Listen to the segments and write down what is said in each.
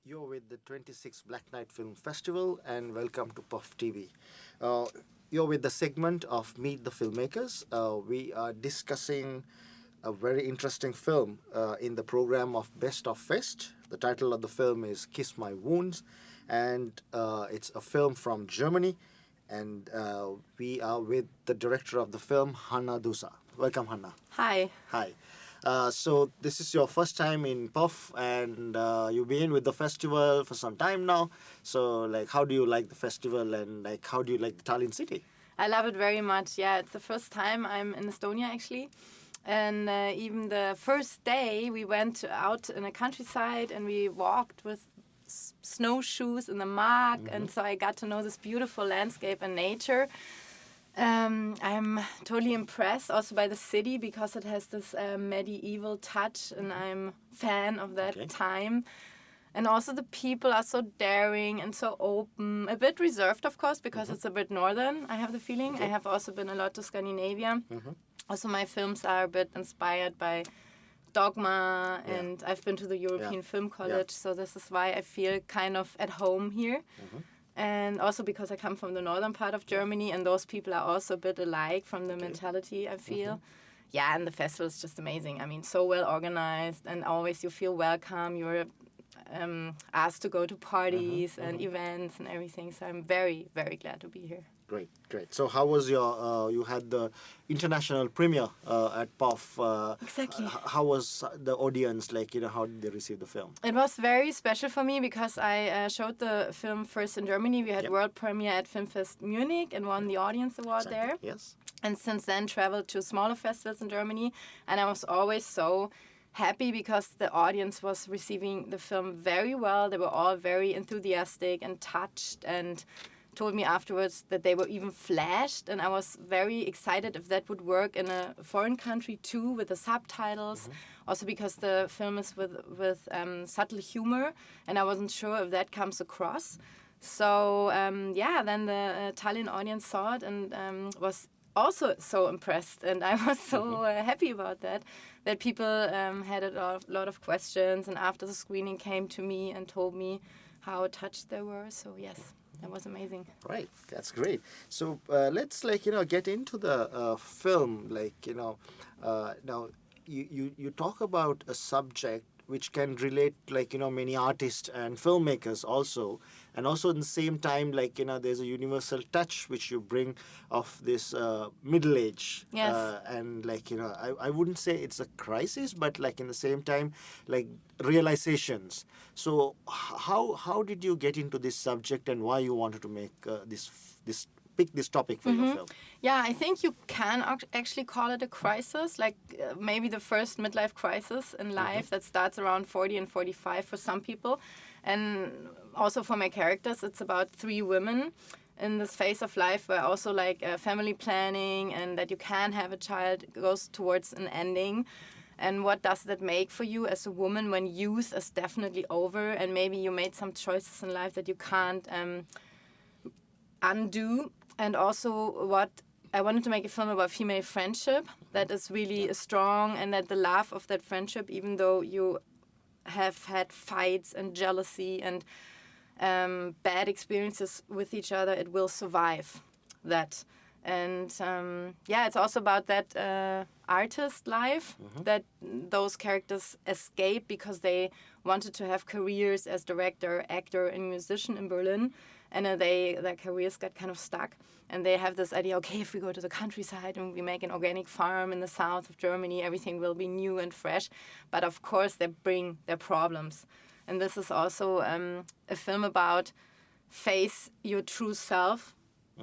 You're with the 26th Black Night Film Festival and welcome to PÖFF TV. You're with the segment of Meet the Filmmakers. We are discussing a very interesting film in the program of Best of Fest. The title of the film is Kiss My Wounds, and it's a film from Germany, and we are with the director of the film, Hanna Doose. Welcome, Hanna. Hi. Hi. So this is your first time in PÖFF, and you've been with the festival for some time now. So, how do you like the festival, and how do you like the Tallinn city? I love it very much. Yeah, it's the first time I'm in Estonia actually. And even the first day we went out in the countryside and we walked with snowshoes in the mud. And so I got to know this beautiful landscape and nature. I'm totally impressed also by the city because it has this medieval touch, and I'm a fan of that time. And also the people are so daring and so open, a bit reserved of course because it's a bit northern, I have the feeling. I have also been a lot to Scandinavia. Also my films are a bit inspired by dogma, and I've been to the European Film College, so this is why I feel kind of at home here. And also because I come from the northern part of Germany, and those people are also a bit alike from the mentality, I feel. Yeah, and the festival is just amazing. I mean, so well organized, and always you feel welcome. You're asked to go to parties and events and everything. So I'm very, very glad to be here. Great, great. So how was your, you had the international premiere at PÖFF. Exactly. How was the audience, how did they receive the film? It was very special for me because I showed the film first in Germany. We had world premiere at Filmfest Munich and won the audience award there. Yes. And since then traveled to smaller festivals in Germany. And I was always so happy because the audience was receiving the film very well. They were all very enthusiastic and touched and told me afterwards that they were even flashed, and I was very excited if that would work in a foreign country too with the subtitles. Also because the film is with subtle humor, and I wasn't sure if that comes across. So then the Tallinn audience saw it and was also so impressed, and I was so happy about that people had a lot of questions, and after the screening came to me and told me how touched they were. So yes, that was amazing. Right, that's great. So let's get into the film. Now you talk about a subject which can relate many artists and filmmakers also, and also at the same time there's a universal touch which you bring of this middle age. Yes. And I wouldn't say it's a crisis, but in the same time realizations. So how did you get into this subject, and why you wanted to make pick this topic for your film? Yeah, I think you can actually call it a crisis, maybe the first midlife crisis in life that starts around 40 and 45 for some people. And also for my characters, it's about 3 women in this phase of life where also family planning and that you can have a child goes towards an ending. And what does that make for you as a woman when youth is definitely over, and maybe you made some choices in life that you can't undo. And also I wanted to make a film about female friendship that is really strong, and that the love of that friendship, even though you have had fights and jealousy and bad experiences with each other, it will survive that. And it's also about that artist life that those characters escape because they wanted to have careers as director, actor, and musician in Berlin. And their careers got kind of stuck. And they have this idea, okay, if we go to the countryside and we make an organic farm in the south of Germany, everything will be new and fresh. But of course, they bring their problems. And this is also a film about face your true self,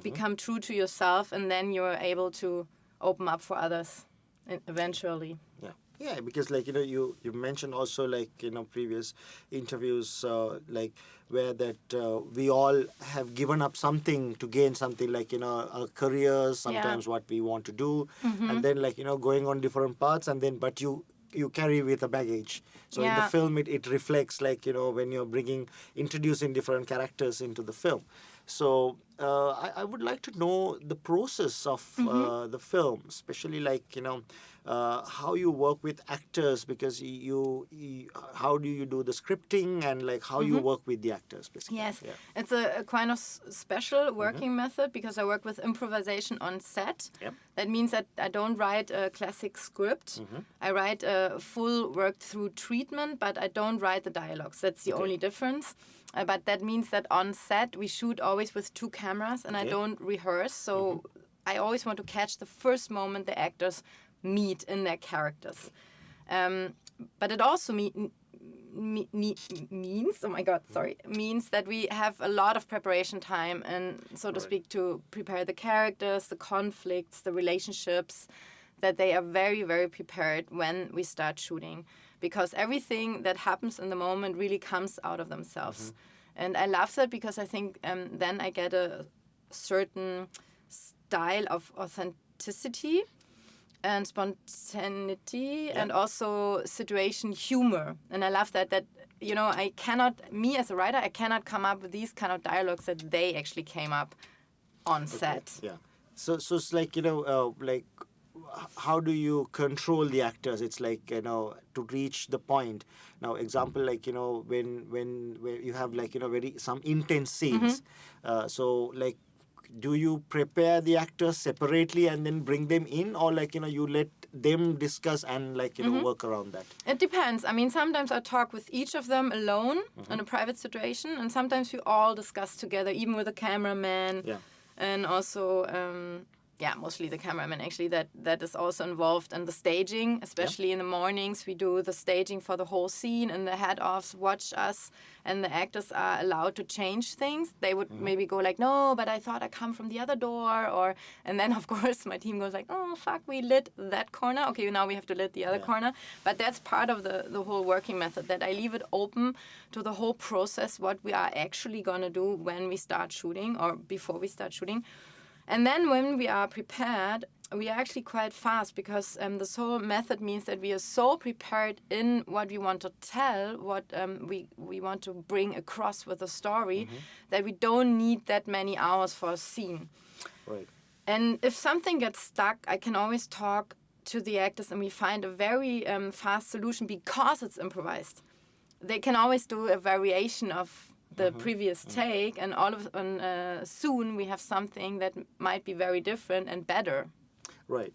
become true to yourself, and then you're able to open up for others eventually. Yeah, because you mentioned also previous interviews where that we all have given up something to gain something our careers, sometimes what we want to do, and then going on different paths, and then but you carry with a baggage. So in the film it reflects when you're introducing different characters into the film. So I would like to know the process of the film, especially like, how you work with actors, because how do you do the scripting and like how you work with the actors, basically. Yes, Yeah. it's a kind of special working method because I work with improvisation on set. Yep. That means that I don't write a classic script. I write a full worked through treatment, but I don't write the dialogues. That's the only difference. But that means that on set we shoot always with 2 cameras and I don't rehearse. So I always want to catch the first moment the actors meet in their characters. But it also means, oh my God, sorry, means that we have a lot of preparation time and, so to speak, to prepare the characters, the conflicts, the relationships, that they are very, very prepared when we start shooting. Because everything that happens in the moment really comes out of themselves. And I love that because I think then I get a certain style of authenticity and spontaneity and also situation humor. And I love that I cannot, me as a writer, I cannot come up with these kind of dialogues that they actually came up on set. Yeah. So it's like, like, how do you control the actors? It's like, to reach the point. Now, example, like, when you have like, very some intense scenes. So like, do you prepare the actors separately and then bring them in, or like, you let them discuss and like, work around that? It depends. I mean, sometimes I talk with each of them alone in a private situation, and sometimes we all discuss together, even with a cameraman. Yeah. And also, mostly the cameraman actually that is also involved in the staging, especially in the mornings. We do the staging for the whole scene, and the head-offs watch us, and the actors are allowed to change things. They would maybe go like, no, but I thought I come from the other door, and then of course my team goes like, oh fuck, we lit that corner. Okay, now we have to lit the other corner. But that's part of the whole working method, that I leave it open to the whole process, what we are actually gonna do when we start shooting or before we start shooting. And then when we are prepared, we are actually quite fast, because this whole method means that we are so prepared in what we want to tell, what we want to bring across with the story, that we don't need that many hours for a scene. Right. And if something gets stuck, I can always talk to the actors and we find a very fast solution because it's improvised. They can always do a variation of the previous take, and soon we have something that might be very different and better. Right.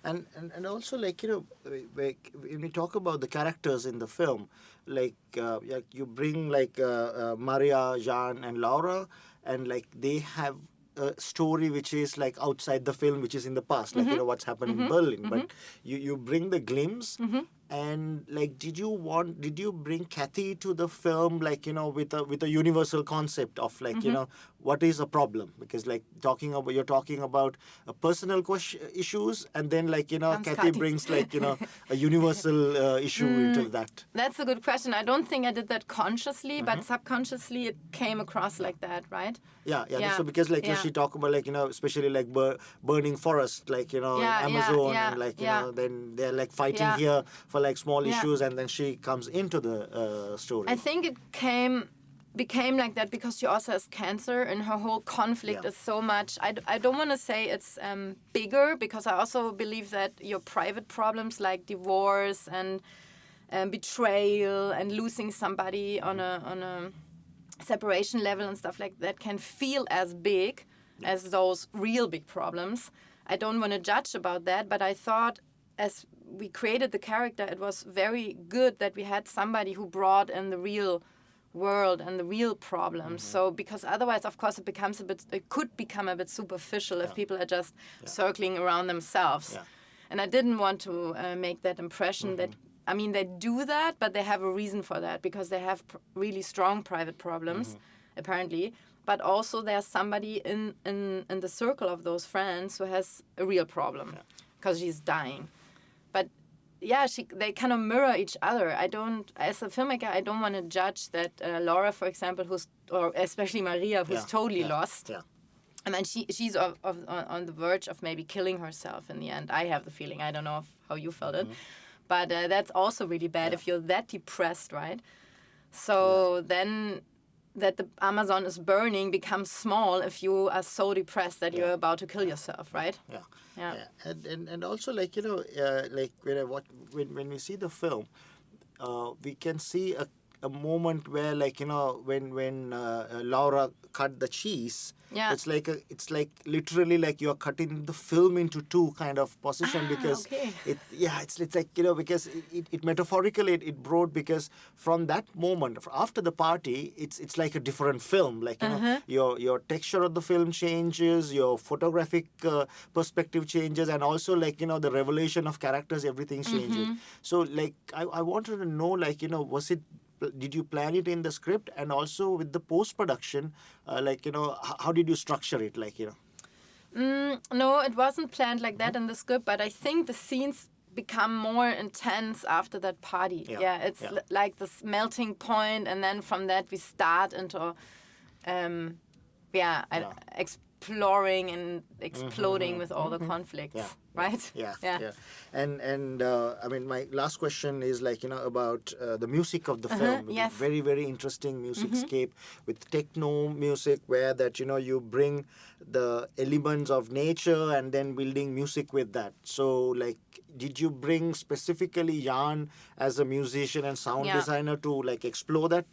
And also, like, when we talk about the characters in the film, like you bring like Maria, Jean and Laura, and like they have a story which is like outside the film, which is in the past, like what's happened in Berlin, but you bring the glimpse. And like, did you bring Kathy to the film, like, with a universal concept of like, what is a problem? Because like you're talking about personal issues, and then like, Kathy brings like, a universal issue into that. That's a good question. I don't think I did that consciously, but subconsciously it came across like that, right? Yeah. So because like she talk about like, especially like burning forest, like, Amazon, and like, then they're like fighting here for like small issues, and then she comes into the story. I think it became like that because she also has cancer, and her whole conflict is so much. I don't want to say it's bigger, because I also believe that your private problems like divorce and betrayal and losing somebody on a separation level and stuff like that can feel as big as those real big problems. I don't want to judge about that, but I thought as we created the character, it was very good that we had somebody who brought in the real world and the real problems. So because otherwise, of course, it could become a bit superficial if people are just circling around themselves. And I didn't want to make that impression that, I mean, they do that, but they have a reason for that, because they have really strong private problems, apparently. But also there's somebody in the circle of those friends who has a real problem because she's dying. But yeah, they kind of mirror each other. As a filmmaker, I don't want to judge that Laura, for example, or especially Maria, who's totally lost. I mean, she's on the verge of maybe killing herself in the end. I have the feeling. I don't know how you felt it. But that's also really bad if you're that depressed, right? So then that the Amazon is burning becomes small if you are so depressed that you're about to kill yourself, right? Yeah. Yeah. And also, like, like when we see the film, we can see a moment where, like, when Laura cut the cheese, Yeah. it's like literally like you're cutting the film into two kind of position, because okay. it's like, because it metaphorically it brought, because from that moment after the party, it's like a different film, like, your texture of the film changes, your photographic perspective changes, and also, like, the revelation of characters, everything changes. So, like, I wanted to know, like, did you plan it in the script, and also with the post-production, like, how did you structure it, like, No, it wasn't planned like that in the script, but I think the scenes become more intense after that party. Yeah, it's like this melting point, and then from that we start into exploring and exploding with all the conflicts, right? Yeah. And I mean, my last question is, like, about the music of the film. Yes. Very, very interesting musicscape with techno music, where that, you bring the elements of nature and then building music with that. So, like, did you bring specifically Jan as a musician and sound designer to, like, explore that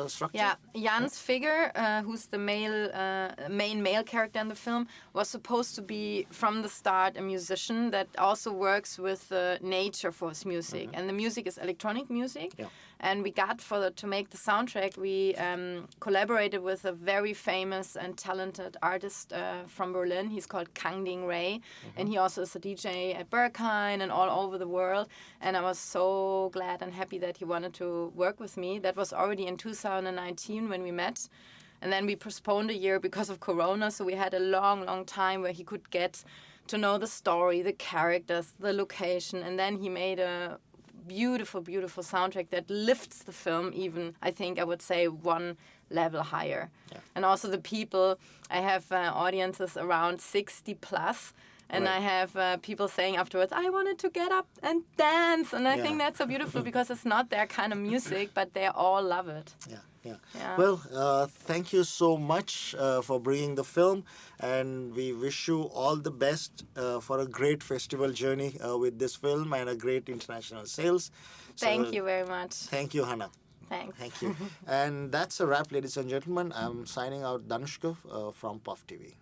structure? Yeah, Jan's figure, who's the main male character in the film, was supposed to be from the start a musician that also works with nature for his music, and the music is electronic music. Yeah. And we got to make the soundtrack, we collaborated with a very famous and talented artist from Berlin. He's called Kang Ding Ray, and he also is a DJ at Berghain and all over the world. And I was so glad and happy that he wanted to work with me. That was already in 2019 when we met. And then we postponed a year because of Corona, so we had a long, long time where he could get to know the story, the characters, the location, and then he made a beautiful, beautiful soundtrack that lifts the film even, I think I would say, one level higher. Yeah. And also the people, I have audiences around 60 plus, and I have people saying afterwards, I wanted to get up and dance, and I think that's so beautiful because it's not their kind of music, but they all love it. Yeah. Well, thank you so much for bringing the film, and we wish you all the best for a great festival journey with this film and a great international sales. Thank you very much. Thank you, Hanna. Thanks. Thank you. And that's a wrap, ladies and gentlemen. I'm signing out, Dhanushka from PÖFF TV.